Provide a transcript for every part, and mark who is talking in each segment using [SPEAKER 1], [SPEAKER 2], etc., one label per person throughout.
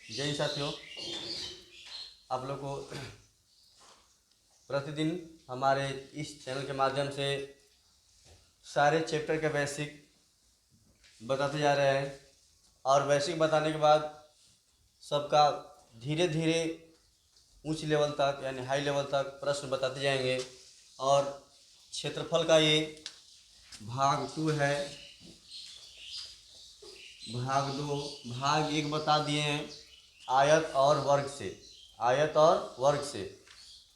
[SPEAKER 1] जय हिंद साथियों, आप लोग को प्रतिदिन हमारे इस चैनल के माध्यम से सारे चैप्टर के बेसिक बताते जा रहे हैं और बेसिक बताने के बाद सबका धीरे धीरे उच्च लेवल तक यानी हाई लेवल तक प्रश्न बताते जाएंगे। और क्षेत्रफल का ये भाग 2 है। भाग 2 भाग 1 बता दिए हैं आयत और वर्ग से। आयत और वर्ग से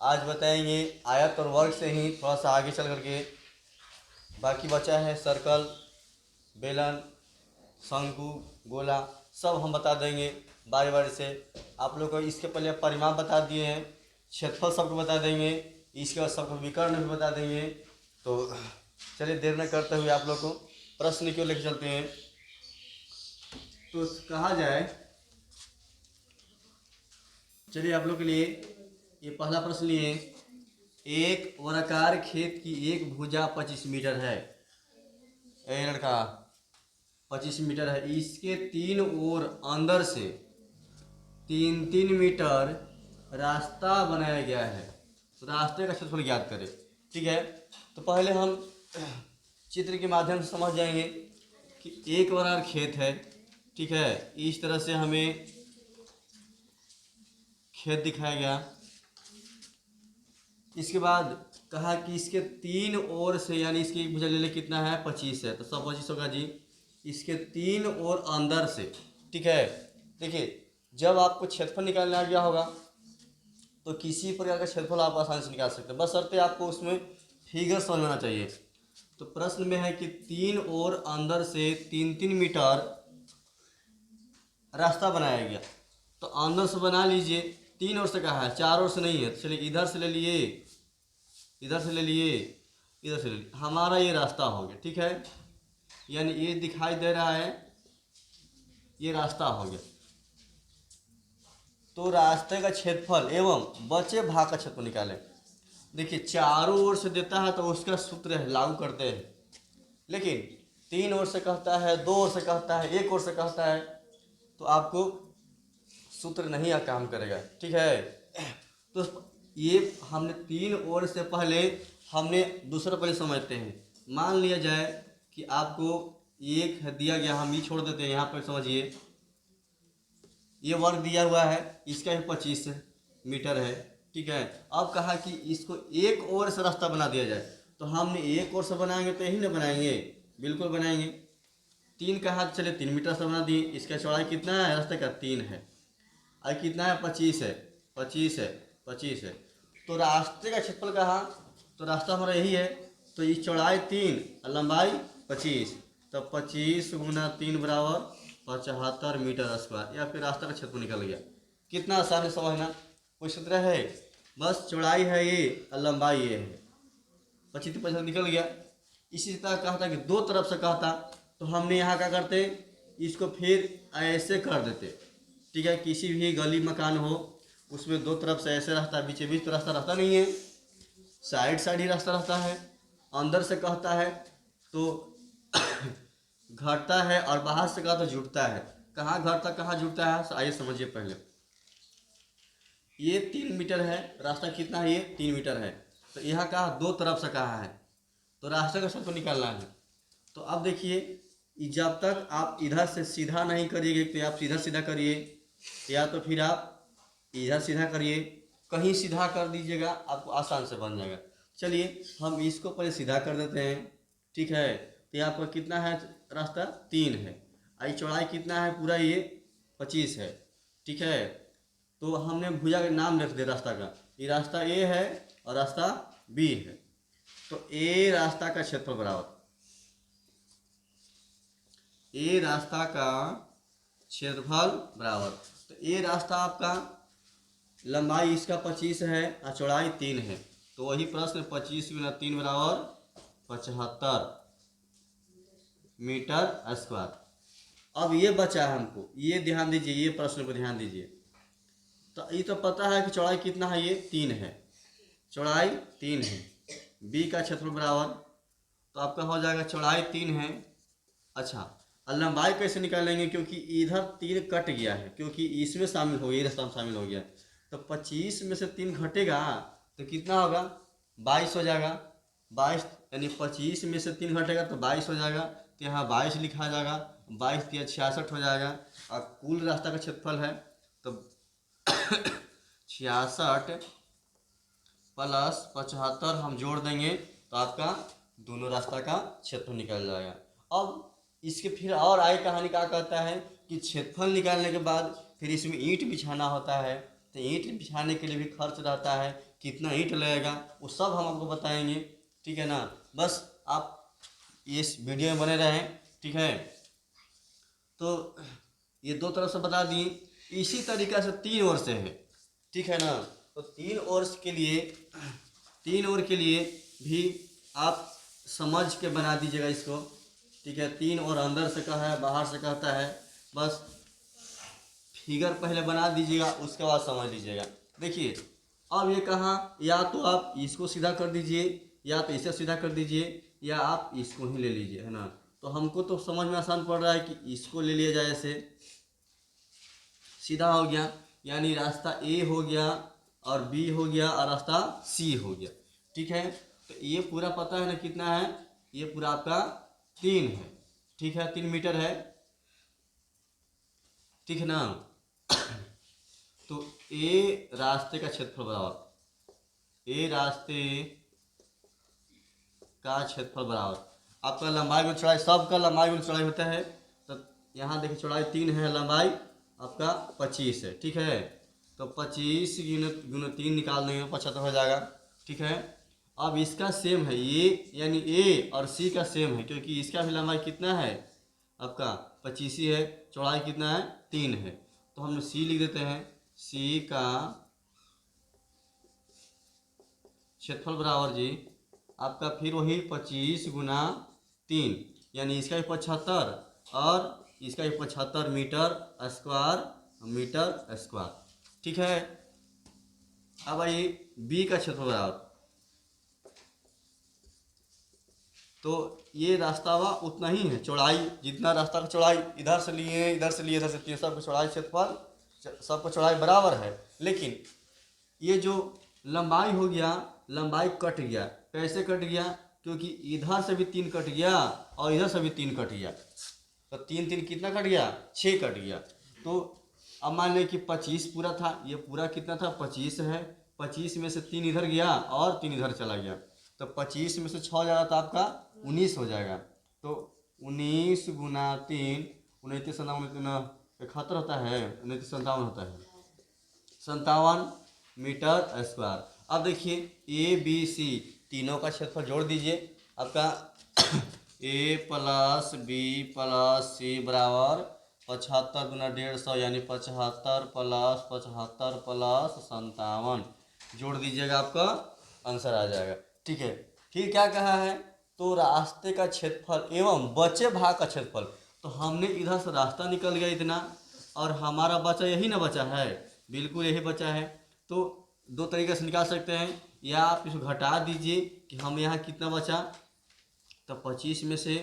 [SPEAKER 1] आज बताएंगे आयत और वर्ग से ही थोड़ा सा आगे चल करके बाकी बचा है सर्कल, बेलन, शंकु, गोला सब हम बता देंगे बारी बारी से। आप लोग को इसके पहले परिमाप बता दिए हैं, क्षेत्रफल सबको बता देंगे, इसके बाद सबको विकर्ण भी बता देंगे। तो चलिए देर न करते हुए आप लोग को प्रश्न क्यों लेकर चलते हैं। तो कहा जाए, चलिए आप लोग के लिए ये पहला प्रश्न लिए। एक वर्गाकार खेत की एक भुजा 25 मीटर है। ए लड़का 25 मीटर है। इसके 3 ओर अंदर से 3-3 मीटर रास्ता बनाया गया है। तो रास्ते का क्षेत्रफल ज्ञात करें। ठीक है, तो पहले हम चित्र के माध्यम से समझ जाएंगे कि एक वर्गाकार खेत है। ठीक है, इस तरह से हमें खेत दिखाया गया। इसके बाद कहा कि इसके 3 ओर से यानी इसकी एक भुजा ले ले कितना है 25 है, तो 125 होगा जी। इसके 3 ओर अंदर से। ठीक है, देखिए जब आपको क्षेत्रफल निकालना आ गया होगा तो किसी प्रकार का क्षेत्रफल आप आसानी से निकाल सकते हैं, बस शर्ते आपको उसमें फिगर समझ आना चाहिए। तो प्रश्न में है कि 3 ओर अंदर से 3-3 मीटर रास्ता बनाया गया। तो अंदर से बना लीजिए, 3 ओर से कहा है, 4 ओर से नहीं है। तो चलिए इधर से ले लिए, इधर से ले लिए, इधर से ले लिए, हमारा ये रास्ता हो गया। ठीक है, यानी ये दिखाई दे रहा है, ये रास्ता हो गया। तो रास्ते का क्षेत्रफल एवं बचे भाग का क्षेत्रफल निकालें। देखिए चारों ओर से देता है तो उसका सूत्र है, लागू करते हैं। लेकिन 3 ओर से कहता है, 2 ओर से कहता है, 1 ओर से कहता है, तो आपको सूत्र नहीं काम करेगा। ठीक है, तो ये हमने 3 ओर से पहले हमने दूसरा पहले समझते हैं। मान लिया जाए कि आपको एक दिया गया, हम ये छोड़ देते हैं, यहाँ पर समझिए ये वर्ग दिया हुआ है, इसका ही 25 मीटर है। ठीक है, अब कहा कि इसको एक ओर से रास्ता बना दिया जाए। तो हमने एक ओर से बनाएंगे तो यही ना बनाएंगे, बिल्कुल बनाएंगे। 3 कहा, चले 3 मीटर से बना दिए। इसका चौड़ाई कितना है रास्ते का 3 है, और कितना है 25 है, 25 है, 25 है। तो रास्ते का क्षेत्रफल कहा, तो रास्ता हमारा यही है। तो इस चौड़ाई 3 और लंबाई 25, तो 25 गुना 3 बराबर 75 मीटर स्क्वायर, या फिर रास्ता का क्षेत्रफल निकल गया। कितना आसान है समझना, कोई सूत्र है, बस चौड़ाई है ये और लंबाई ये है, 25 निकल गया। इसी तरह कहा था कि दो तरफ से कहता, तो हमने यहाँ क्या करते, इसको फिर ऐसे कर देते। ठीक है, किसी भी गली मकान हो उसमें दो तरफ से ऐसे रहता है, बीच बीच तो रास्ता रहता नहीं है, साइड साइड ही रास्ता रहता है। अंदर से कहता है तो घटता है और बाहर से कहता तो जुटता है। कहाँ घटता कहाँ जुटता है, आइए समझिए पहले। ये 3 मीटर है रास्ता, कितना है ये 3 मीटर है। तो यहाँ कहा दो तरफ से कहा है, तो रास्ते का क्षेत्रफल निकालना है। तो अब देखिए, जब तक आप इधर से सीधा नहीं करिएगा तो आप सीधा सीधा करिए, या तो फिर आप इधर सीधा करिए, कहीं सीधा कर दीजिएगा, आपको आसान से बन जाएगा। चलिए हम इसको पहले सीधा कर देते हैं। ठीक है, तो यहाँ पर कितना है रास्ता 3 है, आई चौड़ाई कितना है पूरा ये 25 है। ठीक है, तो हमने भुजा का नाम लिख दिया रास्ता का, ये रास्ता ए है और रास्ता बी है। तो ए रास्ता का क्षेत्रफल बराबर, ए रास्ता का क्षेत्रफल बराबर, तो ए रास्ता आपका लंबाई इसका 25 है और चौड़ाई 3 है। तो वही प्रश्न 25 गुना 3 बराबर 75 मीटर स्क्वायर। अब ये बचा है हमको, ये ध्यान दीजिए, ये प्रश्न को ध्यान दीजिए। तो ये तो पता है कि चौड़ाई कितना है, ये 3 है, चौड़ाई 3 है। बी का क्षेत्रफल बराबर, तो आपका हो जाएगा चौड़ाई 3 है। अच्छा, और लंबाई कैसे निकालेंगे, क्योंकि इधर 3 कट गया है, क्योंकि इसमें शामिल हो गया, ये रास्ता में शामिल हो गया, तो 25 में से 3 घटेगा तो कितना होगा, 22 हो जाएगा। 22 यानी 25 में से 3 घटेगा तो 22 हो जाएगा, तो यहाँ 22 लिखा जाएगा, 22 या 66 हो जाएगा। और कुल रास्ता का क्षेत्रफल है तो 66 प्लस 75 हम जोड़ देंगे तो आपका दोनों रास्ता का क्षेत्रफल निकल जाएगा। अब इसके फिर और आगे कहानी क्या कहता है कि क्षेत्रफल निकालने के बाद फिर इसमें ईंट बिछाना होता है, तो ईंट बिछाने के लिए भी खर्च रहता है, कितना ईंट लगेगा वो सब हम आपको बताएंगे, ठीक है ना। बस आप इस वीडियो में बने रहें, ठीक है। तो ये दो तरफ से बता दिए, इसी तरीक़ा से 3 ओर से है, ठीक है ना। तो 3 ओर के लिए भी आप समझ के बना दीजिएगा इसको, ठीक है। 3 ओर अंदर से कहा है, बाहर से कहता है, बस फिगर पहले बना दीजिएगा, उसके बाद समझ लीजिएगा। देखिए अब ये कहा, या तो आप इसको सीधा कर दीजिए, या तो इसे सीधा कर दीजिए, या आप इसको ही ले लीजिए, है ना। तो हमको तो समझ में आसान पड़ रहा है कि इसको ले लिया जाए, ऐसे सीधा हो गया, यानी रास्ता ए हो गया और बी हो गया और रास्ता सी हो गया, ठीक है। तो ये पूरा पता है ना कितना है, ये पूरा आपका 3 है, ठीक है, 3 मीटर है, ठीक है ना। तो ए रास्ते का क्षेत्रफल बराबर, ए रास्ते का क्षेत्रफल बराबर आपका लंबाई गुना चौड़ाई, सबका लंबाई गुना चौड़ाई होता है। तो यहाँ देखिए चौड़ाई 3 है, लंबाई आपका 25 है, ठीक है। तो 25 गुना 3 निकाल देंगे, 75 हो जाएगा, ठीक है। अब इसका सेम है, ये यानी ए और सी का सेम है, क्योंकि इसका भी लंबाई कितना है आपका 25 ही है, चौड़ाई कितना है 3 है। तो हम सी लिख देते हैं, सी का क्षेत्रफल बराबर जी आपका फिर वही 25 गुना 3, यानी इसका भी 75 और इसका भी 75 मीटर स्क्वायर, ठीक है। अब आइए बी का क्षेत्रफल बराबर, तो ये रास्ता हुआ उतना ही है, चौड़ाई जितना रास्ता का चौड़ाई इधर से लिए इधर से लिए इधर से लिए, सबका चौड़ाई क्षेत्रफल सबका चौड़ाई बराबर है। लेकिन ये जो लंबाई हो गया, लंबाई कट गया, कैसे कट गया, क्योंकि इधर से भी 3 कट गया और इधर से भी 3 कट गया, तो 3 3 कितना कट गया, 6 कट गया। तो अब मान लें कि 25 पूरा था, ये पूरा कितना था 25 है, 25 में से 3 इधर गया और 3 इधर चला गया, तो 25 में से 6 जाएगा तो आपका 19 हो जाएगा। तो 19 गुना 3, 29 71 होता है, 29 57 होता है, 57 मीटर स्क्वायर। अब देखिए ए बी सी तीनों का क्षेत्रफल जोड़ दीजिए, आपका ए प्लस बी प्लस सी बराबर 75 गुना 150, यानी 75 प्लस 75 प्लस 57 जोड़ दीजिएगा, आपका आंसर आ जाएगा, ठीक है। फिर क्या कहा है, तो रास्ते का क्षेत्रफल एवं बचे भाग का क्षेत्रफल। तो हमने इधर से रास्ता निकल गया इतना, और हमारा बचा यही ना बचा है, बिल्कुल यही बचा है। तो 2 तरीके से निकाल सकते हैं, या आप इसको घटा दीजिए कि हम यहाँ कितना बचा, तो 25 में से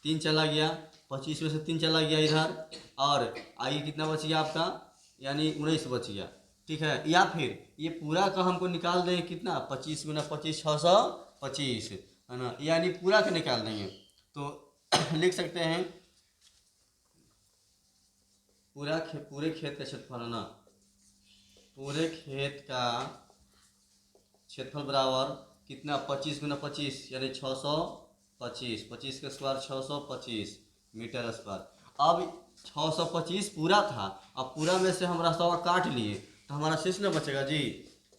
[SPEAKER 1] 3 चला गया, 25 में से 3 चला गया इधर, और आगे कितना बच गया आपका, यानी 19 बच गया, ठीक है। या फिर ये पूरा का हमको निकाल देंगे कितना, 25 गुना 25 625, है ना, यानी पूरा का निकाल देंगे तो लिख सकते हैं पूरे खेत का क्षेत्रफल, है ना, पूरे खेत का क्षेत्रफल बराबर कितना, 25 गुना 25 यानी 625, 25 का स्क्वायर 625 मीटर स्क्वायर। अब 625 पूरा था, अब पूरा में से हम रास्ता काट लिए तो हमारा शेष ना बचेगा जी,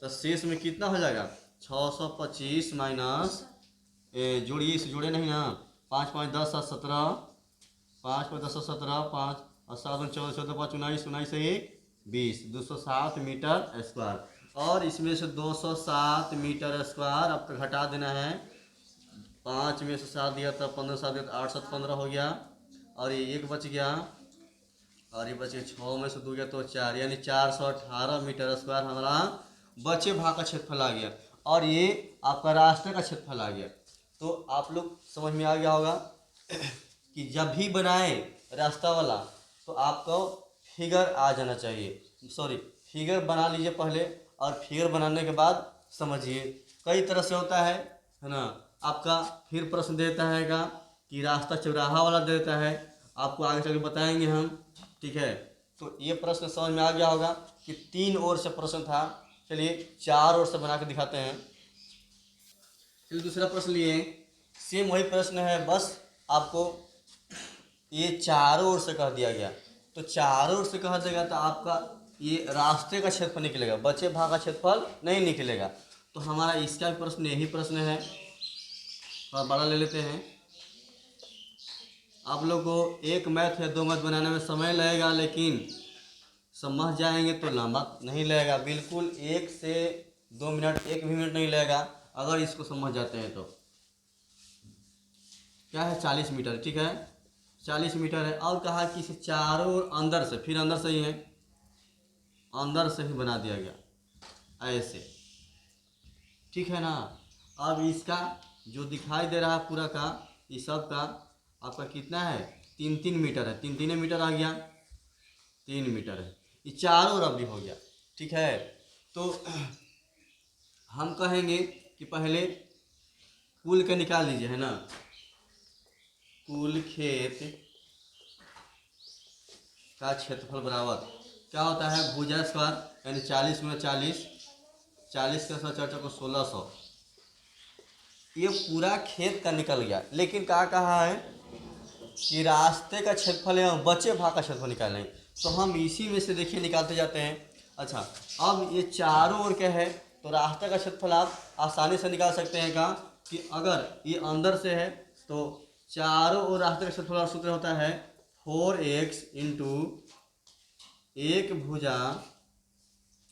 [SPEAKER 1] तो शेष में कितना हो जाएगा 625 माइनस, जोड़िए इसे, जोड़े नहीं ना, 5 5 10 7 17, 5 5 10 17, 5 और 7 14 14 5 19 19 से 20, 207 मीटर स्क्वायर। और इसमें से 207 मीटर स्क्वायर आपको घटा देना है, 5 में से 7 दिया था, 15 7 दिया 8 7 15 हो गया, और ये 1 बच गया, और ये बचे 6 में से 2 गया तो 4, यानी 418 मीटर स्क्वायर हमारा बचे भाग का क्षेत्रफल आ गया, और ये आपका रास्ते का क्षेत्रफल आ गया। तो आप लोग समझ में आ गया होगा कि जब भी बनाए रास्ता वाला, तो आपको फिगर आ जाना चाहिए, सॉरी फिगर बना लीजिए पहले, और फिगर बनाने के बाद समझिए। कई तरह से होता है ना। आपका फिर प्रश्न देता है कि रास्ता चौराहा वाला देता है, आपको आगे चल के बताएंगे हम, ठीक है। तो ये प्रश्न समझ में आ गया होगा कि 3 ओर से प्रश्न था। चलिए 4 ओर से बना के दिखाते हैं। फिर दूसरा प्रश्न लिए, सेम वही प्रश्न है, बस आपको ये चारों ओर से कह दिया गया। तो चारों ओर से कह देगा तो आपका ये रास्ते का क्षेत्रफल निकलेगा, बचे भाग का क्षेत्रफल नहीं निकलेगा। तो हमारा इसका भी प्रश्न यही प्रश्न है, थोड़ा बड़ा ले लेते हैं। आप लोग को एक मैथ या 2 मैथ बनाने में समय लगेगा, लेकिन समझ जाएंगे तो लंबा नहीं लगेगा, बिल्कुल 1 से 2 मिनट, 1 भी मिनट नहीं लगेगा अगर इसको समझ जाते हैं तो। क्या है 40 मीटर, ठीक है 40 मीटर है, और कहा कि इसे चारों ओर अंदर से, फिर अंदर से ही है, अंदर से ही बना दिया गया ऐसे, ठीक है ना। अब इसका जो दिखाई दे रहा है पूरा का, इस सब का आपका कितना है, 3-3 मीटर है, 3 मीटर आ गया, 3 मीटर है, ये चारों ओर अब भी हो गया, ठीक है। तो हम कहेंगे कि पहले कुल का निकाल लीजिए, है ना। कुल खेत का क्षेत्रफल बराबर क्या होता है, भुजा स्क्वायर, यानी 40 में 40, 40 का 100 को 1600। ये पूरा खेत का निकल गया, लेकिन क्या कहा है कि रास्ते का क्षेत्रफल है, बचे भाग का क्षेत्रफल निकालें। तो हम इसी में से देखिए निकालते जाते हैं। अच्छा, अब ये चारों ओर क्या है, तो रास्ते का क्षेत्रफल आप आसानी से निकाल सकते हैं का कि अगर ये अंदर से है तो चारों ओर रास्ते का क्षेत्रफल का सूत्र होता है 4x इंटू एक भुजा,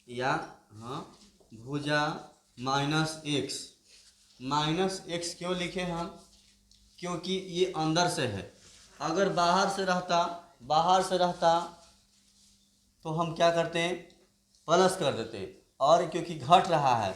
[SPEAKER 1] या हाँ भुजा माइनस एक्स क्यों लिखे हम, क्योंकि ये अंदर से है। अगर बाहर से रहता तो हम क्या करते हैं, प्लस कर देते, और क्योंकि घट रहा है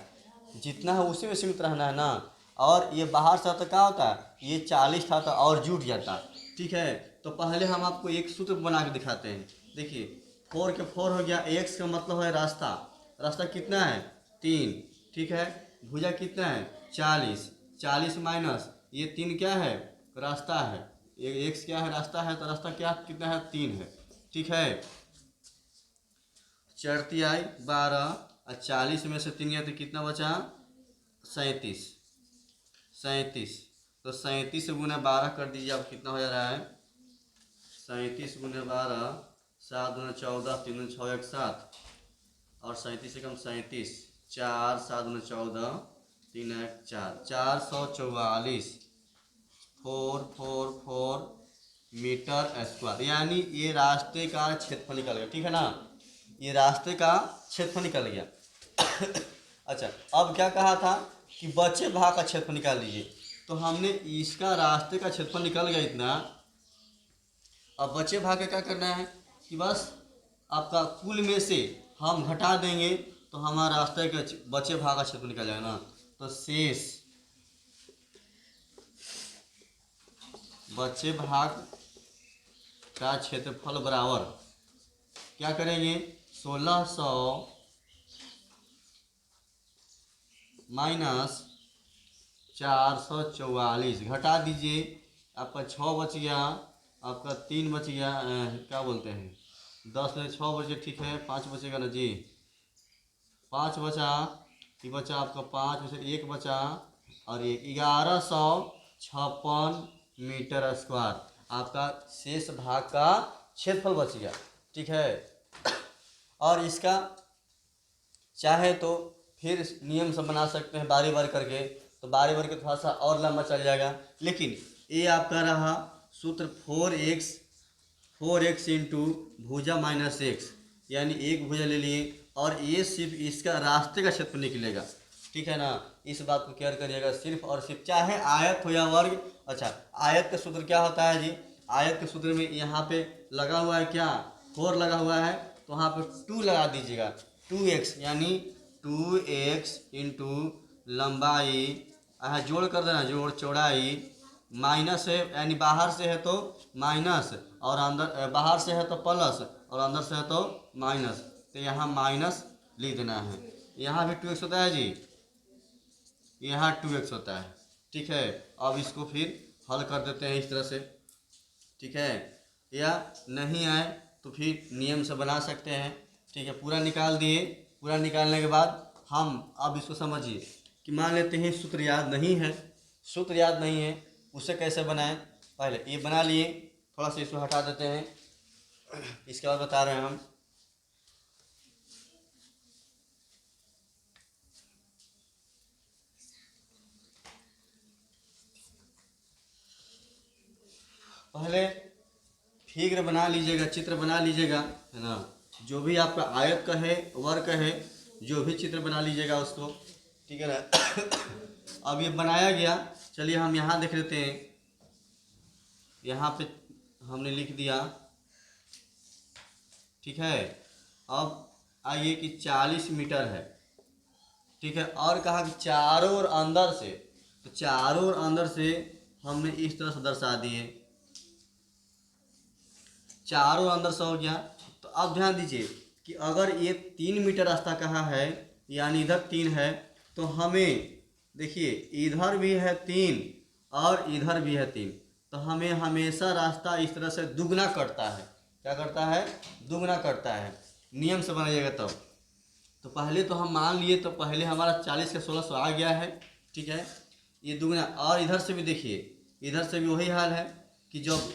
[SPEAKER 1] जितना है उसी में सीमित रहना है ना, और ये बाहर से आता क्या होता है, ये 40 था तो और जुट जाता, ठीक है। तो पहले हम आपको एक सूत्र बना के दिखाते हैं। देखिए 4 के 4 हो गया, एक्स का मतलब है रास्ता कितना है 3, ठीक है। भुजा कितना है 40 माइनस ये 3 क्या है, रास्ता है, एक्स क्या है, रास्ता है, तो रास्ता क्या कितना है 3 है, ठीक है। चढ़ती आई 12 और 40 में से 3 गया तो कितना बचा 37, तो 37 गुना 12 कर दीजिए, अब कितना हो जा रहा है 37 गुना 12, 7 गुना 14, 3 गुना 6 1 7, और 37 से कम 37, 4 7 गुना 14, 3 1 4, 444 444 मीटर स्क्वायर, यानी ये रास्ते का क्षेत्रफल निकल गया, ठीक है ना। ये रास्ते का क्षेत्रफल निकल गया। अच्छा, अब क्या कहा था कि बचे भाग का क्षेत्रफल निकाल लीजिए, तो हमने इसका रास्ते का क्षेत्रफल निकल गया इतना। अब बचे भाग का क्या करना है कि बस आपका कुल में से हम घटा देंगे तो हमारा रास्ते के बचे भाग का क्षेत्रफल निकल जाएगा ना। तो शेष बचे भाग का क्षेत्रफल बराबर क्या करेंगे, 1600 माइनस 444, घटा दीजिए, आपका 6 बच गया, आपका 3 बच गया, क्या बोलते हैं 10 में 6 बचे, ठीक है 5 बचेगा ना जी, 5 बचा, ये बचा आपका 5 बचा, 1 बचा, और ये 1156 मीटर स्क्वायर आपका शेष भाग का क्षेत्रफल बच गया, ठीक है। और इसका चाहे तो फिर नियम से बना सकते हैं बारी बारी करके, तो बारी बारी के थोड़ा सा और लंबा चल जाएगा, लेकिन ये आपका रहा सूत्र 4x इंटू भुजा माइनस एक्स, यानी एक भुजा ले लिए, और ये सिर्फ इसका रास्ते का क्षेत्र निकलेगा, ठीक है ना। इस बात को केयर करिएगा, सिर्फ और सिर्फ चाहे आयत हो या वर्ग। अच्छा, आयत का सूत्र क्या होता है जी, आयत के सूत्र में यहाँ पे लगा हुआ है क्या 4 लगा हुआ है, तो वहाँ पे 2 लगा दीजिएगा, 2x यानी 2x इंटू लंबाई, जोड़ कर देना, जोड़ चौड़ाई, माइनस है यानी बाहर से है तो माइनस, और अंदर बाहर से है तो प्लस और अंदर से है तो माइनस, तो यहाँ माइनस लिख देना है। यहाँ भी 2x होता है जी, यहाँ 2x होता है। ठीक है, अब इसको फिर हल कर देते हैं इस तरह से। ठीक है, या नहीं आए तो फिर नियम से बना सकते हैं। ठीक है, पूरा निकाल दिए। पूरा निकालने के बाद हम अब इसको समझिए कि मान लेते हैं सूत्र याद नहीं है, सूत्र याद नहीं है, उसे कैसे बनाएं। पहले ये बना लिए, थोड़ा सा इसको हटा देते हैं, इसके बाद बता रहे हैं हम। पहले फिगर बना लीजिएगा, चित्र बना लीजिएगा, है ना। जो भी आपका आयत का है, वर्ग का है, जो भी चित्र बना लीजिएगा उसको। ठीक है ना। अब ये बनाया गया, चलिए हम यहाँ देख लेते हैं। यहाँ पे हमने लिख दिया। ठीक है, अब आइए कि 40 मीटर है। ठीक है, और कहा कि चारों ओर अंदर से, तो चारों ओर अंदर से हमने इस तरह से दर्शा दिए, चारों अंदर से हो गया। तो अब ध्यान दीजिए कि अगर ये 3 मीटर रास्ता कहाँ है, यानी इधर 3 है, तो हमें देखिए इधर भी है 3 और इधर भी है 3, तो हमें हमेशा रास्ता इस तरह से दुगना कटता है। क्या करता है? दुगना कटता है। नियम से बनाइएगा तब। तो पहले तो हम मान लिए, तो पहले हमारा 40 का 1600 आ गया है। ठीक है, ये दुगना, और इधर से भी देखिए, इधर से भी वही हाल है कि जब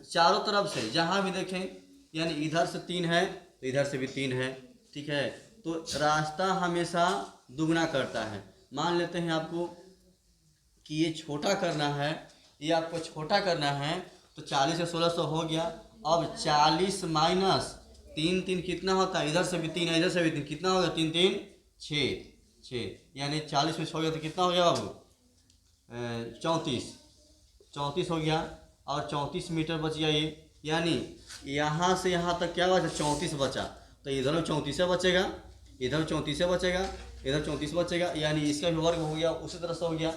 [SPEAKER 1] चारों तरफ से जहाँ भी देखें, यानी इधर से 3 है तो इधर से भी 3 है। ठीक है, तो रास्ता हमेशा दुगना करता है। मान लेते हैं आपको कि ये छोटा करना है, ये आपको छोटा करना है, तो 40 से 1600 हो गया। अब 40 माइनस 3, 3 कितना होता है? इधर से भी 3 है, इधर से भी 3, कितना होगा? 3 3 6, यानी 40 में 6 हो गया तो कितना हो गया बाबू? 34 हो गया। और 34 मीटर बच गया ये, यानी यहाँ से यहाँ तक क्या बचा? 34 बचा। तो इधर 34 बचेगा, इधर 34 बचेगा, इधर 34 बचेगा, यानी इसका भी वर्ग हो गया, उसी तरह से हो गया।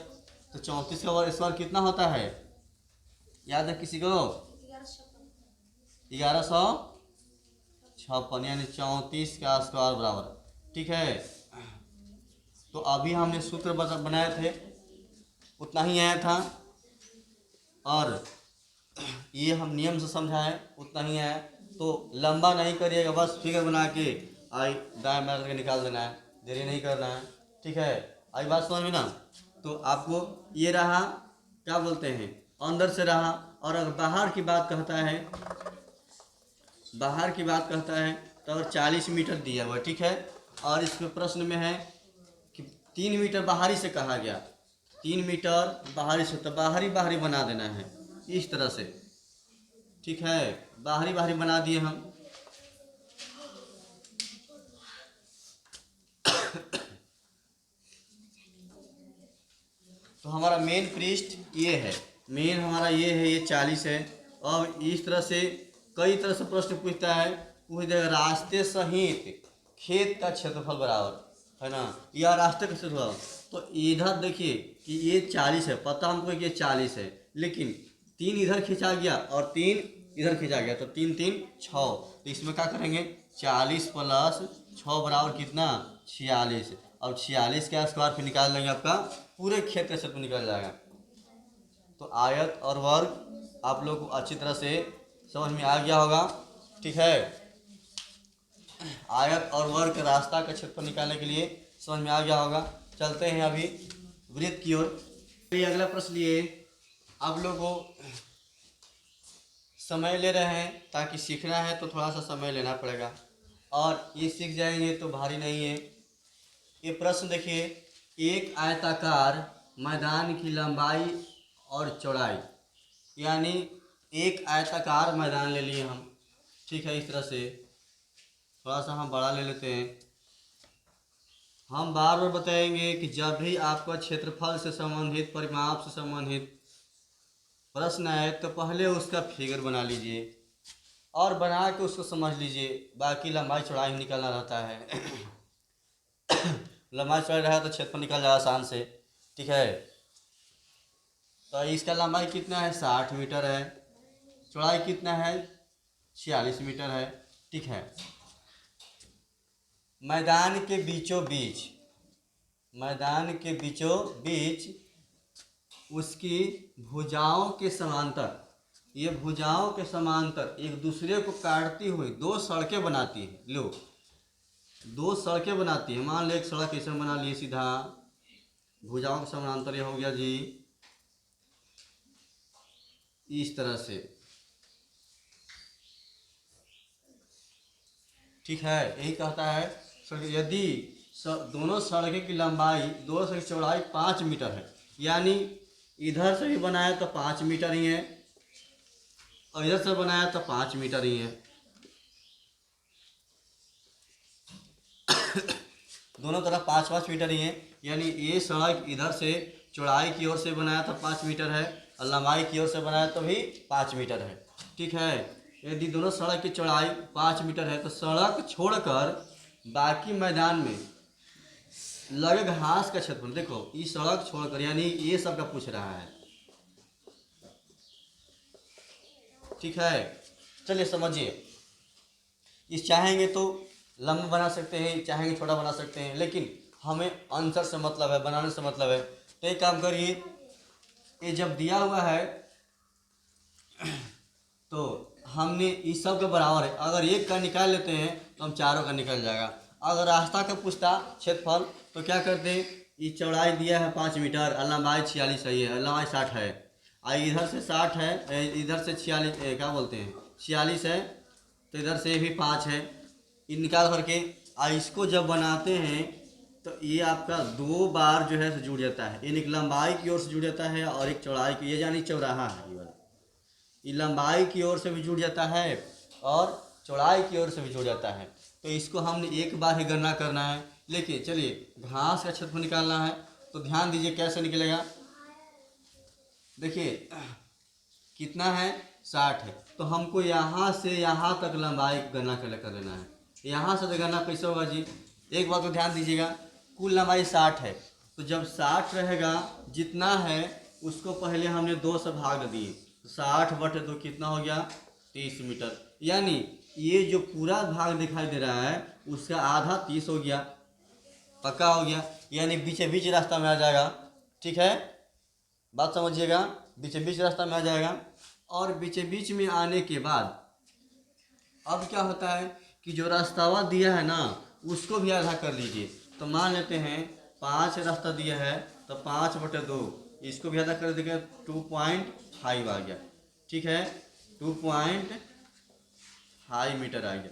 [SPEAKER 1] तो 34 का वर्ग इस बार कितना होता है? याद है किसी को? 1156, यानी 34 का स्क्वायर बराबर। ठीक है, तो अभी हमने सूत्र बनाए थे, उतना ही आया था, और ये हम नियम से समझाएं, उतना ही आया। तो लंबा नहीं करिएगा, बस फिगर बना के आई दाएं बाएं करके निकाल देना है, देरी नहीं करना है। ठीक है, आई बात समझ में ना? तो आपको ये रहा, क्या बोलते हैं, अंदर से रहा। और अगर बाहर की बात कहता है, बाहर की बात कहता है तो अगर 40 मीटर दिया हुआ, ठीक है, और इसमें प्रश्न में है कि 3 मीटर बाहरी से कहा गया, 3 मीटर बाहरी से, तो बाहरी बाहरी बना देना है इस तरह से। ठीक है, बाहरी बाहरी बना दिए हम। तो हमारा मेन पृष्ठ ये है, मेन हमारा ये है, ये 40 है। अब इस तरह से कई तरह से प्रश्न पूछता है, पूछ देगा रास्ते सहित खेत का क्षेत्रफल बराबर, है ना, या रास्ते का क्षेत्रफल। तो इधर देखिए कि ये 40 है, पता हमको कि ये 40 है, लेकिन 3 इधर खींचा गया और 3 इधर खींचा गया, तो 3 3 6। तो इसमें क्या करेंगे? 40 प्लस 6 बराबर कितना? 46। अब 46 का स्क्वायर फिर निकाल लेंगे, आपका पूरे खेत का क्षेत्र निकल जाएगा। तो आयत और वर्ग आप लोग को अच्छी तरह से समझ में आ गया होगा। ठीक है, आयत और वर्ग का रास्ता का क्षेत्रफल निकालने के लिए समझ में आ गया होगा। चलते हैं अभी वृत्त की ओर। अगला प्रश्न लिए, आप लोग को समय ले रहे हैं, ताकि सीखना है तो थोड़ा सा समय लेना पड़ेगा, और ये सीख जाएंगे तो भारी नहीं है। ये प्रश्न देखिए, एक आयताकार मैदान की लंबाई और चौड़ाई, यानी एक आयताकार मैदान ले लिए हम। ठीक है, इस तरह से थोड़ा सा हम बड़ा ले लेते हैं। हम बार बार बताएंगे कि जब भी आपका क्षेत्रफल से संबंधित, परिमाप से संबंधित प्रश्न आए तो पहले उसका फिगर बना लीजिए और बना के उसको समझ लीजिए। बाकी लंबाई चौड़ाई निकालना रहता है। लंबाई चौड़ाई रहा तो क्षेत्रफल निकल जाए आसान से। ठीक है, तो इसका लंबाई कितना है? 60 मीटर है। चौड़ाई कितना है 46 मीटर है। ठीक है, मैदान के बीचों बीच, मैदान के बीचों बीच उसकी भुजाओं के समांतर, ये भुजाओं के समांतर एक दूसरे को काटती हुई दो सड़कें बनाती है। लो, दो सड़कें बनाती है। मान लो एक सड़क ऐसे बना लिए सीधा, भुजाओं के समांतर ये हो गया जी इस तरह से। ठीक है, यही कहता है यदि दोनों सड़कें की लंबाई, दोनों सड़क की चौड़ाई 5 मीटर है, यानी इधर से भी बनाया तो 5 मीटर ही है और इधर से बनाया तो 5 मीटर ही है। दोनों तरफ 5-5 मीटर ही है, यानी ये सड़क इधर से चौड़ाई की ओर से बनाया तो 5 मीटर है और लंबाई की ओर से बनाया तो भी 5 मीटर है। ठीक है, यदि दोनों सड़क की चौड़ाई 5 मीटर है तो सड़क छोड़कर बाकी मैदान में लगे घास का क्षेत्रफल, देखो इस सड़क छोड़कर, यानी ये सब का पूछ रहा है। ठीक है, चलिए समझिए, इस चाहेंगे तो लंबा बना सकते हैं, चाहेंगे छोटा बना सकते हैं, लेकिन हमें आंसर से मतलब है, बनाने से मतलब है। तो एक काम करिए, ये जब दिया हुआ है तो हमने इस सब के बराबर है, अगर एक का निकाल लेते हैं तो हम चारों का निकल जाएगा। अगर रास्ता का पूछता क्षेत्रफल तो क्या करते, ये चौड़ाई दिया है 5 मीटर और लंबाई 46 है, ये लंबाई 60 है, इधर से 60 है, इधर से 46 क्या बोलते हैं 46 है, तो इधर से भी 5 है। ये निकाल करके इसको जब बनाते हैं तो ये आपका 2 बार जो है से जुड़ जाता है, ये लंबाई की ओर से जुड़ जाता है और एक चौड़ाई की, ये यानी चौराहा है ये वाला, ये लंबाई की ओर से भी जुड़ जाता है और चौड़ाई की ओर से भी जुड़ जाता है। तो इसको हमने एक बार ही गणना करना है। लेकिन चलिए घास का क्षेत्रफल निकालना है, तो ध्यान दीजिए कैसे निकलेगा। देखिए कितना है 60 है, तो हमको यहाँ से यहाँ तक लंबाई गणना कर लेना है। यहाँ से गणना कैसे होगा जी, एक बात को ध्यान दीजिएगा, कुल लंबाई 60 है, तो जब 60 रहेगा जितना है उसको पहले हमने 2 से भाग दिए, 60/2 कितना हो गया 30 मीटर, यानी ये जो पूरा भाग दिखाई दे रहा है उसका आधा 30 हो गया, पक्का हो गया, यानी बीचे बीच रास्ता में आ जाएगा। ठीक है, बात समझिएगा, बीचे बीच रास्ता में आ जाएगा। और बीचे बीच में आने के बाद अब क्या होता है कि जो रास्तावा दिया है ना उसको भी आधा कर लीजिए। तो मान लेते हैं 5 रास्ता दिया है तो 5/2 इसको भी आधा कर देंगे, 2.5 आ गया। ठीक है, 2.5 मीटर आ गया।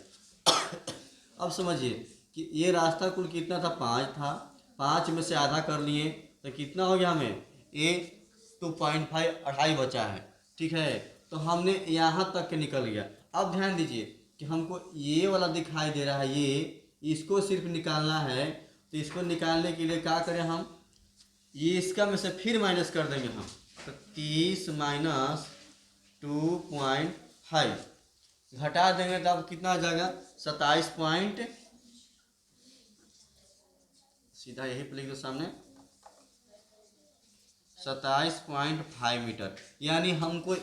[SPEAKER 1] अब समझिए कि ये रास्ता कुल कितना था 5 था, 5 में से आधा कर लिए तो कितना हो गया हमें, ये 2.5 2.5 बचा है। ठीक है, तो हमने यहाँ तक के निकल गया। अब ध्यान दीजिए कि हमको ये वाला दिखाई दे रहा है, ये इसको सिर्फ निकालना है, तो इसको निकालने के लिए क्या करें हम, ये इसका में से फिर माइनस कर देंगे हम, तो 30 माइनस 2.5 घटा देंगे तो अब कितना आ जाएगा 27 पॉइंट, सीधा यही पे लिख दो सामने 27.5 मीटर, यानी हमको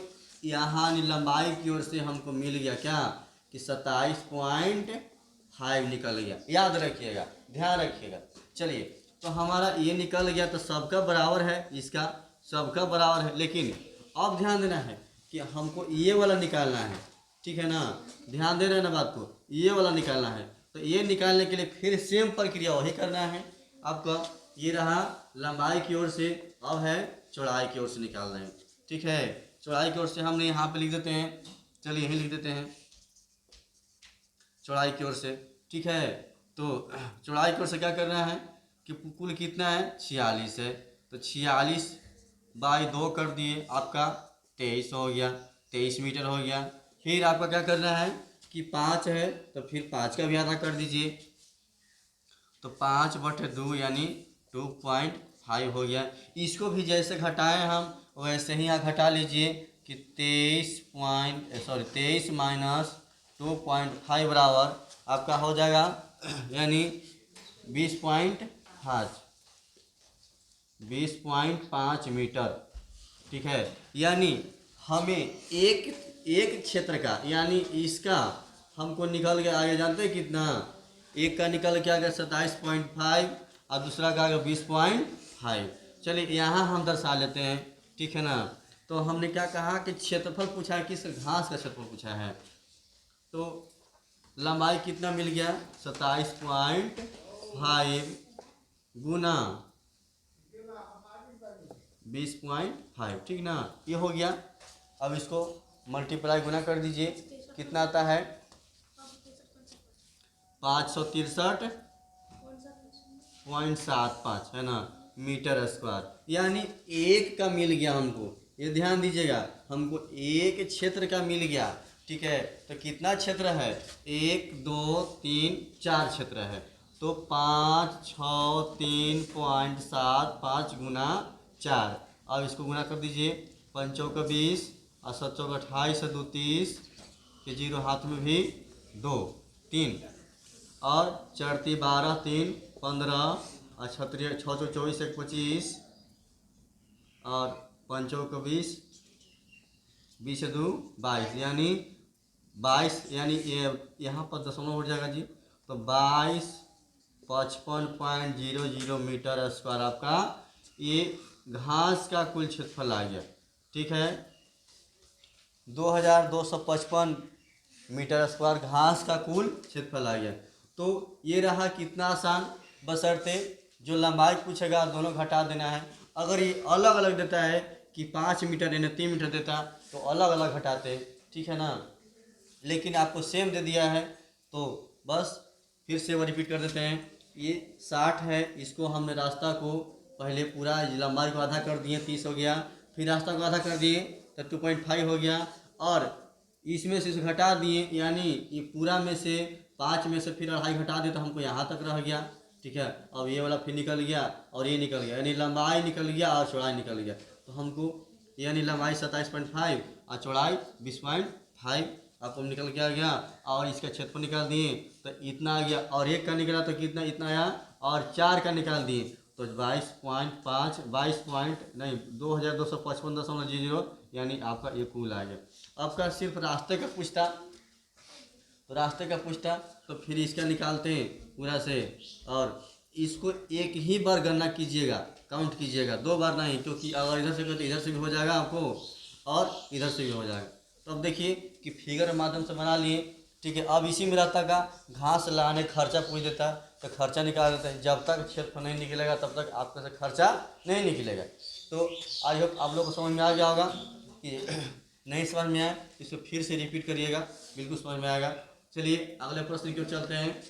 [SPEAKER 1] यहाँ लंबाई की ओर से हमको मिल गया क्या कि 27.5 निकल गया। याद रखिएगा, ध्यान रखिएगा। चलिए, तो हमारा ये निकल गया, तो सबका बराबर है, इसका सबका बराबर है, लेकिन अब ध्यान देना है कि हमको ये वाला निकालना है। ठीक है ना, ध्यान दे रहे हैं ना बात को, ये वाला निकालना है। तो ये निकालने के लिए फिर सेम प्रक्रिया वही करना है आपका। ये रहा लंबाई की ओर से, अब है चौड़ाई की ओर से निकाल रहे हैं। ठीक है, चौड़ाई की ओर से हमने यहाँ पे लिख देते हैं, चलिए यहीं लिख देते हैं चौड़ाई की ओर से। ठीक है, तो चौड़ाई की ओर से क्या करना है कि कुल कितना है 46 है, तो 46/2 कर दिए, आपका 23 हो गया, 23 मीटर हो गया। फिर आपका क्या करना है कि 5 है तो फिर 5 का भी आधा कर दीजिए, तो 5/2 यानी 2.5 हो गया। इसको भी जैसे घटाएं हम वैसे ही यहाँ घटा लीजिए कि 23 माइनस 2.5 बराबर आपका हो जाएगा यानी 20.5 मीटर। ठीक है, यानी हमें एक क्षेत्र का यानी इसका हमको निकल गया आगे, जानते हैं कितना, एक का निकल के आ गया 27.5 और दूसरा का आ गया 20.5। चलिए यहाँ हम दर्शा लेते हैं, ठीक है ना। तो हमने क्या कहा कि क्षेत्रफल पूछा है, किस घास का क्षेत्रफल पूछा है, तो लंबाई कितना मिल गया 27.5 गुना 20.5, ठीक ना, ये हो गया। अब इसको मल्टीप्लाई गुना कर दीजिए, कितना आता है 563.75 है ना मीटर स्क्वायर, यानी एक का मिल गया हमको। ये ध्यान दीजिएगा, हमको एक क्षेत्र का मिल गया, ठीक है। तो कितना क्षेत्र है, 1 2 3 4 क्षेत्र है। तो 563.75 गुना 4। अब इसको गुना कर दीजिए, 5 चौका 20 और 7 चौका 28 से 2 30 के 0 हाथ में भी 2 3 और 4 3 12 3 15 और 6 6 24 1 25 और 5 चौका 20 20 से 2 22, यानी 22, यानी यहाँ पर दशमलव उठ जाएगा जी, तो 2255.00 मीटर स्क्वायर आपका ये घास का कुल क्षेत्रफल आ गया, ठीक है। 2255 मीटर स्क्वायर घास का कुल क्षेत्रफल आ गया। तो ये रहा कितना आसान, बशर्ते जो लंबाई पूछेगा दोनों घटा देना है। अगर ये अलग अलग देता है कि 5 मीटर यानी 3 मीटर देता तो अलग अलग घटाते, ठीक है ना। लेकिन आपको सेम दे दिया है तो बस फिर से वो रिपीट कर देते हैं। ये 60 है, इसको हमने रास्ता को पहले पूरा लंबाई को आधा कर दिए, 30 हो गया, फिर रास्ता को आधा कर दिए तो 2.5 हो गया, और इसमें से घटा दिए, यानी ये पूरा में से 5 में से फिर 2.5 घटा दिए तो हमको यहाँ तक रह गया, ठीक है। अब ये वाला फिर निकल गया और ये निकल गया, यानी लंबाई निकल गया और चौड़ाई निकल गया। तो हमको यानी लंबाई 27.5 और चौड़ाई 20.5 आपको निकल के आ गया, और इसका क्षेत्रफल निकाल दिए तो इतना आ गया, और एक का निकला तो कितना इतना आया, और 4 का निकाल दिए तो 2255.00 यानी आपका ये कुल आ गया। आपका सिर्फ रास्ते का पूछता तो रास्ते का पूछता तो फिर इसका निकालते हैं पूरा से, और इसको एक ही बार गणना कीजिएगा, काउंट कीजिएगा, 2 बार नहीं, क्योंकि अगर इधर से करते इधर से भी हो जाएगा आपको और इधर से भी हो जाएगा। तो अब देखिए कि फिगर के माध्यम से बना लिए, ठीक है। अब इसी में रहता का घास लाने खर्चा पूछ देता तो खर्चा निकाल देता है, जब तक क्षेत्रफल नहीं निकलेगा तब तक आपका से खर्चा नहीं निकलेगा। तो आई होप आप लोग को समझ में आ गया होगा, कि नहीं समझ में आए इसको फिर से रिपीट करिएगा, बिल्कुल समझ में आएगा। चलिए अगले प्रश्न की ओर चलते हैं।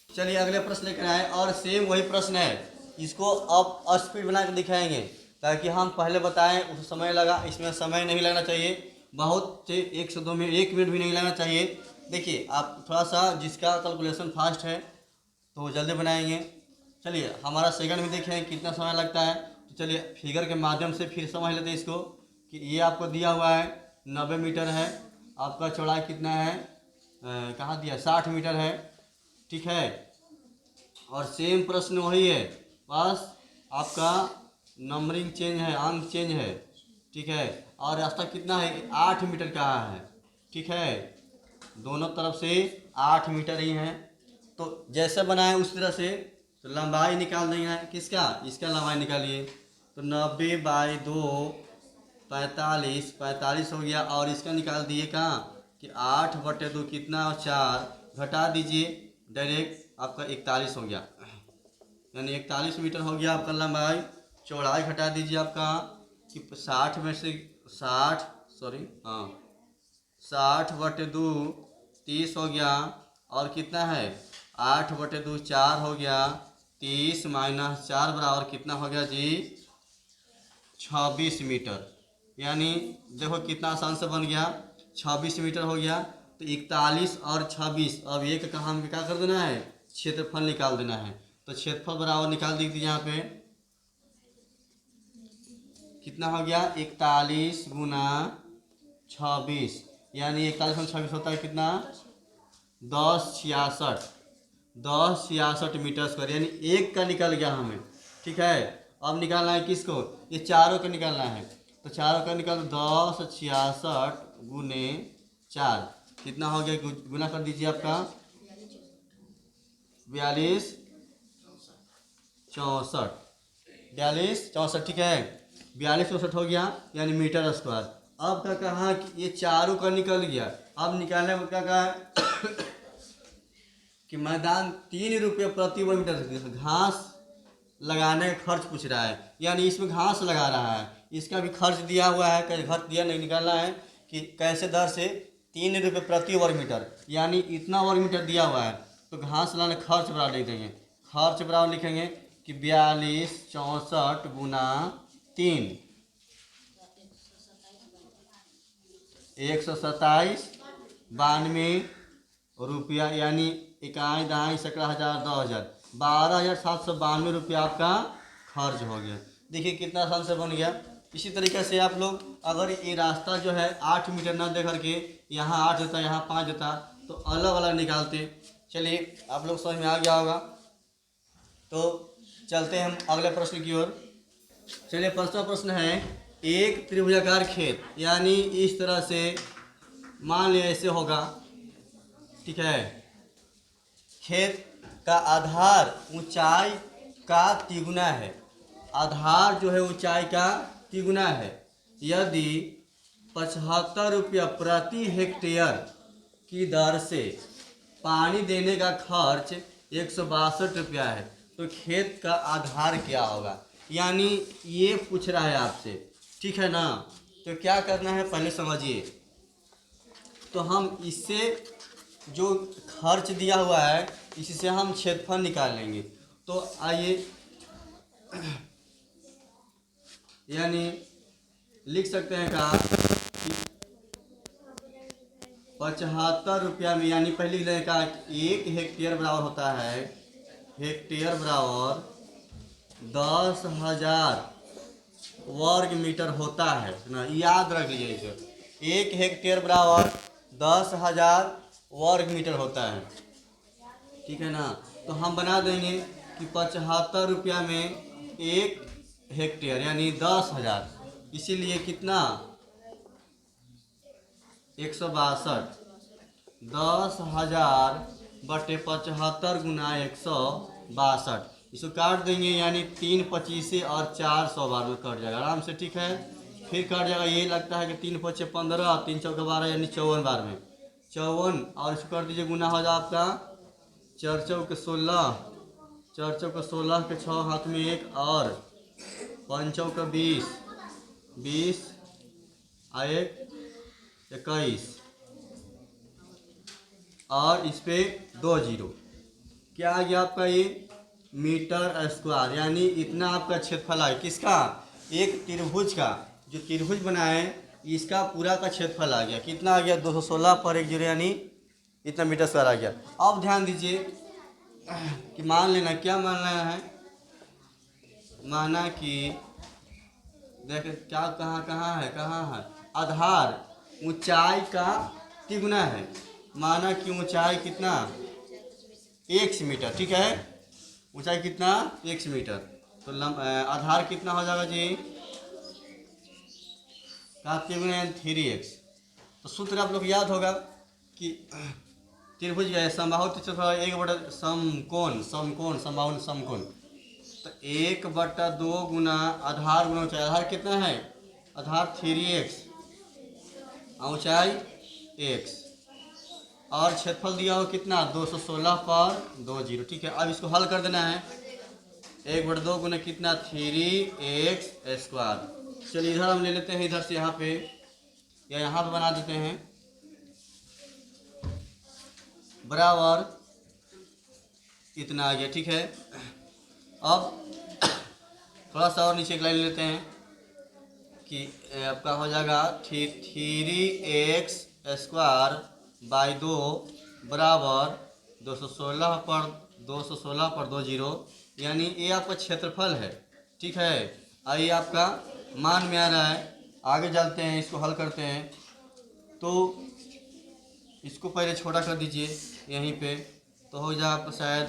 [SPEAKER 1] चलिए अगले प्रश्न लेकर आए, और सेम वही प्रश्न है, इसको अब स्पीड बना कर दिखाएंगे, ताकि हम पहले बताएं उस समय लगा, इसमें समय नहीं लगना चाहिए, बहुत से 1 से 2 मिनट 1 मिनट भी नहीं लगना चाहिए। देखिए आप थोड़ा सा जिसका कैलकुलेशन फास्ट है तो वो जल्दी बनाएंगे। चलिए हमारा सेकंड में देखें कितना समय लगता है, तो चलिए फिगर के माध्यम से फिर समझ लेते हैं इसको, कि ये आपको दिया हुआ है 90 मीटर है, आपका चौड़ाई कितना है, कहाँ दिया 60 मीटर है, ठीक है। और सेम प्रश्न वही है, बस आपका नंबरिंग चेंज है, अंक चेंज है, ठीक है। और रास्ता कितना है 8 मीटर का है, ठीक है, दोनों तरफ से 8 मीटर ही है। तो जैसे बनाए उस तरह से तो लंबाई निकाल देंगे, किसका, इसका लंबाई निकालिए, तो 90/2 45 हो गया, और इसका निकाल दिए कहाँ कि 8/2 कितना 4, घटा दीजिए डायरेक्ट आपका 41 हो गया, यानी 41 मीटर हो गया आपका लंबाई। चौड़ाई घटा दीजिए आपका कि 60 में से 60/2 30 हो गया, और कितना है 8/2 4 हो गया, 30 - 4 बराबर कितना हो गया जी 26 मीटर। यानी देखो कितना आसान से बन गया, 26 मीटर हो गया। तो 41 और 26, अब एक का हम क्या कर देना है, क्षेत्रफल निकाल देना है। तो क्षेत्रफल बराबर निकाल दीजिए, यहाँ पे कितना हो गया 41 गुना 26, यानी 41 में 26 होता है कितना 1066 मीटर स्क्वायर, यानी एक का निकल गया हमें, ठीक है। अब निकालना है किसको, ये चारों का निकालना है, तो चारों का निकाल 1066 गुने 4 कितना हो गया, गुना कर दीजिए आपका 42 64, 42 64, ठीक है 42 64 हो गया यानी मीटर स्क्वायर। अब क्या कहा कि ये चारों का निकल गया। अब निकालने को क्या कहा कि मैदान 3 रुपये प्रति वर्ग मीटर, घास लगाने का खर्च पूछ रहा है, यानी इसमें घास लगा रहा है, इसका भी खर्च दिया हुआ है, कैसे खर्च दिया नहीं निकालना है कि कैसे दर से 3 रुपये प्रति वर्ग मीटर, यानी इतना वर्ग मीटर दिया हुआ है तो घास लाने खर्च बराबर लिख देंगे। खर्च बराबर लिखेंगे कि 42 64 गुना 3 127 रुपया, यानी इकाई दहाई सकड़ा 1000 10,000 12,792 रुपया आपका खर्च हो गया। देखिए कितना आसान से बन गया। इसी तरीके से आप लोग अगर ये रास्ता जो है 8 मीटर ना दे करके यहाँ 8 देता यहाँ 5 देता तो अलग अलग निकालते। चलिए आप लोग समझ में आ गया होगा, तो चलते हैं हम अगले प्रश्न की ओर। चलिए पांचवा प्रश्न है, एक त्रिभुजाकार खेत, यानी इस तरह से मान लिया ऐसे होगा, ठीक है। खेत का आधार ऊंचाई का तिगुना है, आधार जो है ऊंचाई का तिगुना है। यदि 75 रुपया प्रति हेक्टेयर की दर से पानी देने का खर्च 162 रुपया है तो खेत का आधार क्या होगा, यानी ये पूछ रहा है आपसे, ठीक है ना। तो क्या करना है पहले समझिए। तो हम इससे जो खर्च दिया हुआ है इससे हम क्षेत्रफल निकाल लेंगे। तो आइए यानी लिख सकते हैं कहा कि 75 रुपया में, यानी पहले लिख कहा 1 हेक्टेयर बराबर होता है, हेक्टेयर बराबर 10,000 वर्ग मीटर होता है ना, याद रख लीजिए इसे। 1 हेक्टेयर बराबर 10,000 वर्ग मीटर होता है, ठीक है ना। तो हम बना देंगे कि 75 रुपया में 1 हेक्टेयर यानी 10,000, इसीलिए कितना 162, 10,000 बटे 75 गुना 162, इसको काट देंगे यानी 3 25 और 400 बार में कट जाएगा आराम से, ठीक है। फिर कट जाएगा, ये लगता है कि 3 5 15 3 चौके 12 यानी 54 बार में 54, और इसको कर दीजिए गुना हो जाए आपका 4 चौके 16, 4 चौके 16 के 6 हाथ में 1 और 5 चौके 20, 20 और 1 21 और इस पे 2 जीरो, क्या आ गया आपका ये मीटर स्क्वायर, यानी इतना आपका क्षेत्रफल है किसका, एक त्रिभुज का, जो त्रिभुज बनाए इसका पूरा का क्षेत्रफल आ गया। कितना आ गया 216 पर 1 जीरो, यानी इतना मीटर स्क्वायर आ गया। अब ध्यान दीजिए कि मान लेना, क्या मानना है, माना कि देख क्या कहाँ है आधार ऊंचाई का तिगुना है, माना कि ऊंचाई कितना 1 मीटर, ठीक है, ऊंचाई कितना 1 मीटर, तो आधार कितना हो जाएगा जी, का तिगुना 3x। तो सूत्र आप लोग याद होगा कि त्रिभुज है समबाहु क्षेत्रफल 1/2 समकोण, समकोण समबाहु समकोण, तो 1/2 गुना आधार गुना ऊंचाई, आधार कितना है, आधार 3x, ऊंचाई x, और क्षेत्रफल दिया हो कितना 216 पर 2 जीरो, ठीक है। अब इसको हल कर देना है, 1/2 गुना कितना 3x स्क्वायर। चलिए इधर हम ले लेते हैं, इधर से यहाँ पे या यहाँ पे बना देते हैं, बराबर इतना आ गया, ठीक है। अब थोड़ा सा और नीचे एक लाइन लेते हैं कि आपका हो जाएगा 3x स्क्वायर बाई 2 बराबर 216 पर 2 जीरो, यानी ये आपका क्षेत्रफल है, ठीक है। आइए आपका मान में आ रहा है, आगे चलते हैं, इसको हल करते हैं। तो इसको पहले छोटा कर दीजिए यहीं पे, तो हो जाए आपको शायद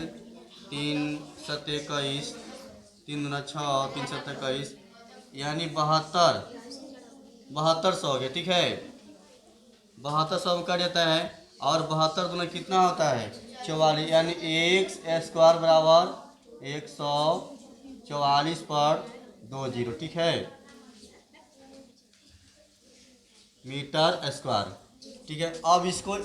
[SPEAKER 1] 3 7 21, 3 दूना 6, 3 7 21, यानी 72 सौ हो गया, ठीक है। 72 100 कट जाता है, और 72 दूना कितना होता है 44, यानी एक्स स्क्वायर बराबर 144 पर 2 जीरो, ठीक है, मीटर स्क्वायर, ठीक है। अब इसको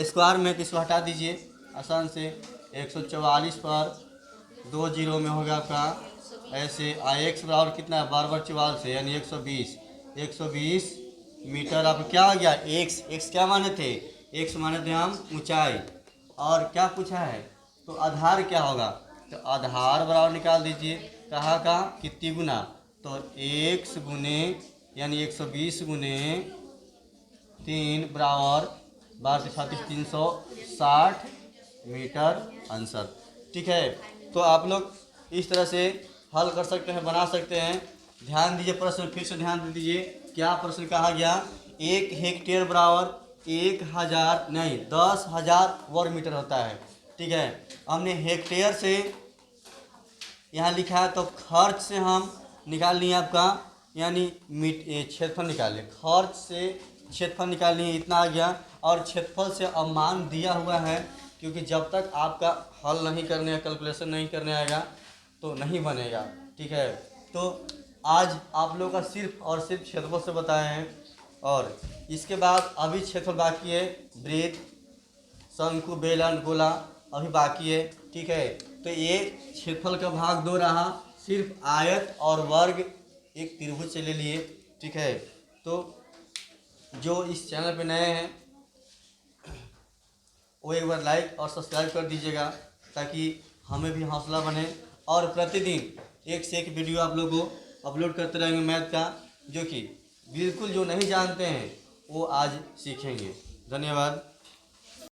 [SPEAKER 1] स्क्वायर में इसको हटा दीजिए आसान से, 144 पर 2 जीरो में होगा आपका ऐसे, एक्स बराबर कितना है 12 से, यानी 120 मीटर। आपको क्या हो गया, एक्स क्या माने थे, एक्स माने थे हम ऊंचाई, और क्या पूछा है तो आधार क्या होगा, तो आधार बराबर निकाल दीजिए, कहाँ का कितनी गुना, तो एक्स गुने यानी 120 गुने 3 बराबर 360 मीटर आंसर, ठीक है। तो आप लोग इस तरह से हल कर सकते हैं, बना सकते हैं। ध्यान दीजिए, प्रश्न फिर से ध्यान दीजिए, क्या प्रश्न कहा गया, 1 हेक्टेयर बराबर 10,000 वर्ग मीटर होता है, ठीक है। हमने हेक्टेयर से यहाँ लिखा है, तो खर्च से हम निकाल लिए आपका, यानी क्षेत्रफल निकाल लिए, खर्च से क्षेत्रफल निकाल लिए, इतना आ गया। और क्षेत्रफल से अब मान दिया हुआ है, क्योंकि जब तक आपका हल नहीं करने, कैलकुलेशन नहीं करने आएगा तो नहीं बनेगा, ठीक है। तो आज आप लोगों का सिर्फ और सिर्फ क्षेत्रफल से बताए हैं, और इसके बाद अभी क्षेत्रफल बाकी है, वृत्त, शंकु, बेलन, गोला अभी बाकी है, ठीक है। तो ये क्षेत्रफल का भाग 2 रहा, सिर्फ आयत और वर्ग एक त्रिभुज से ले लिए, ठीक है। तो जो इस चैनल पे नए हैं वो एक बार लाइक और सब्सक्राइब कर दीजिएगा, ताकि हमें भी हौसला बने, और प्रतिदिन एक से एक वीडियो आप लोगों को अपलोड करते रहेंगे मैथ का, जो कि बिल्कुल जो नहीं जानते हैं वो आज सीखेंगे। धन्यवाद।